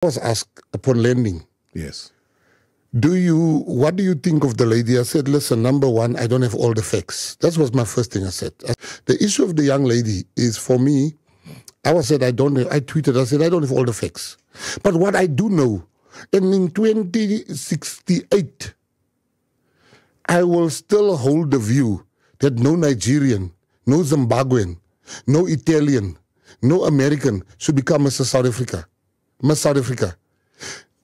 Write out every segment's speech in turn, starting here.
was asked upon landing, Yes. what do you think of the lady? I said, listen, number one, I don't have all the facts. That was my first thing I said. The issue of the young lady is, for me, I tweeted, I said, I don't have all the facts. But what I do know, and in 2068, I will still hold the view that no Nigerian, no Zimbabwean, no Italian, no American should become Mr. South Africa. Miss South Africa.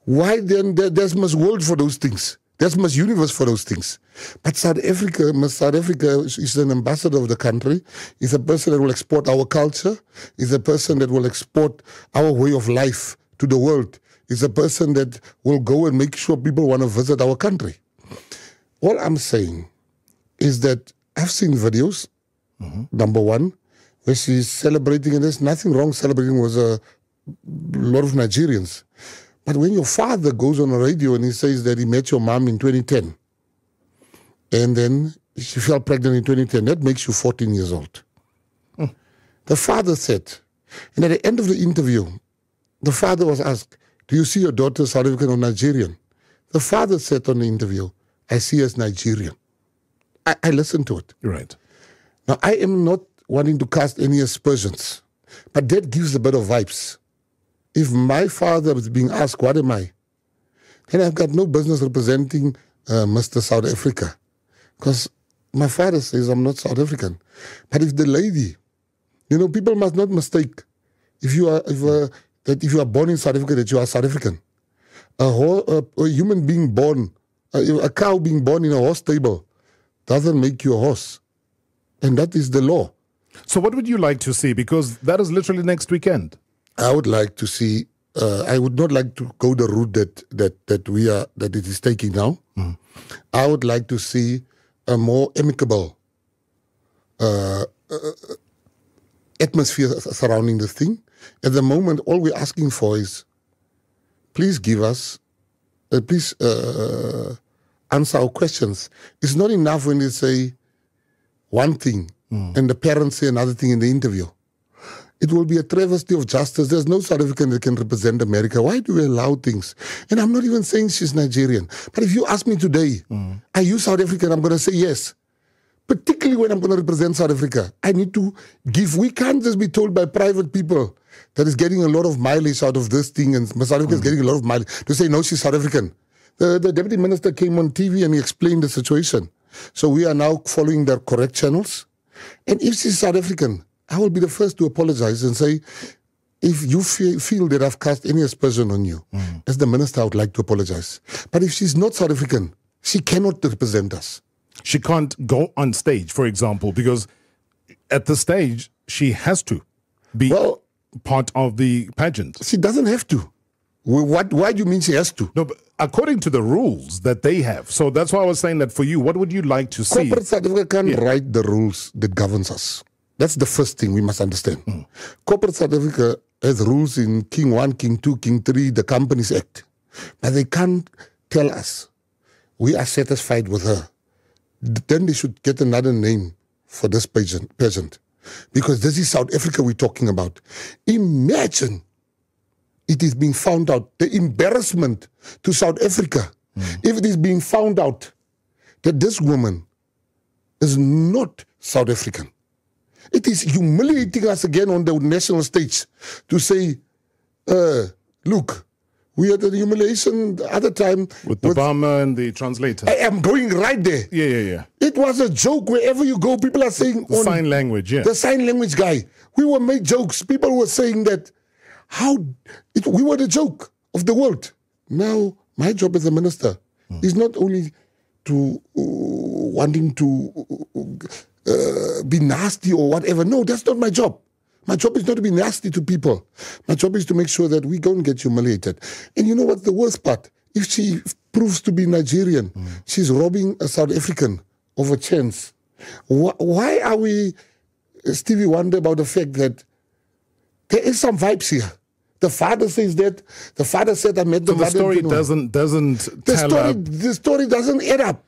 Why then? There's Miss World for those things. There's Miss Universe for those things. But South Africa, Miss South Africa is an ambassador of the country, is a person that will export our culture, is a person that will export our way of life to the world, is a person that will go and make sure people want to visit our country. All I'm saying is that I've seen videos, number one, where she's celebrating, and there's nothing wrong celebrating with a lot of Nigerians. But when your father goes on the radio and he says that he met your mom in 2010, and then she fell pregnant in 2010, that makes you 14 years old. The father said, and at the end of the interview, the father was asked, do you see your daughter South African or Nigerian? The father said on the interview, I see her as Nigerian. I listened to it. Right. Now, I am not wanting to cast any aspersions, but that gives a bit of vibes. If my father was being asked, what am I? Then I've got no business representing Mr. South Africa, because my father says I'm not South African. But if the lady, people must not mistake if you are born in South Africa that you are South African. A human being born, a cow being born in a horse stable doesn't make you a horse. And that is the law. So what would you like to see? Because that is literally next weekend. I would like to see, I would not like to go the route that it is taking now. I would like to see a more amicable atmosphere surrounding this thing. At the moment, all we're asking for is, please give us, please answer our questions. It's not enough when they say one thing and the parents say another thing in the interview. It will be a travesty of justice. There's no South African that can represent America. Why do we allow things? And I'm not even saying she's Nigerian. But if you ask me today, are you South African? I'm going to say yes. Particularly when I'm going to represent South Africa. I need to give. We can't just be told by private people that is getting a lot of mileage out of this thing, and South Africa is getting a lot of mileage, to say, no, she's South African. The deputy minister came on TV and he explained the situation. So we are now following the correct channels. And if she's South African, I will be the first to apologize and say, if you feel that I've cast any aspersion on you, as the minister, I would like to apologize. But if she's not South African, she cannot represent us. She can't go on stage, for example, because at the stage, she has to be part of the pageant. She doesn't have to. Why do you mean she has to? No, but according to the rules that they have. So that's why I was saying that for you, what would you like to see? Corporate South Africa can't write the rules that governs us. That's the first thing we must understand. Corporate South Africa has rules in King 1, King 2, King 3, the Companies Act. But they can't tell us we are satisfied with her. Then they should get another name for this pageant. Because this is South Africa we're talking about. Imagine it is being found out, the embarrassment to South Africa, if it is being found out that this woman is not South African. It is humiliating us again on the national stage to say, look, we had a humiliation the other time. With Obama and the translator. I am going right there. Yeah. It was a joke. Wherever you go, people are saying... The sign language, yeah. The sign language guy. We were made jokes. People were saying that we were the joke of the world. Now, my job as a minister is not only to wanting to be nasty or whatever. No, that's not my job. My job is not to be nasty to people. My job is to make sure that we don't get humiliated. And you know what's the worst part? If she proves to be Nigerian, she's robbing a South African of a chance. Why are we, Stevie, wonder about the fact that there is some vibes here? The father says that. The father said I met the mother. So the story doesn't tell us. The story doesn't add up.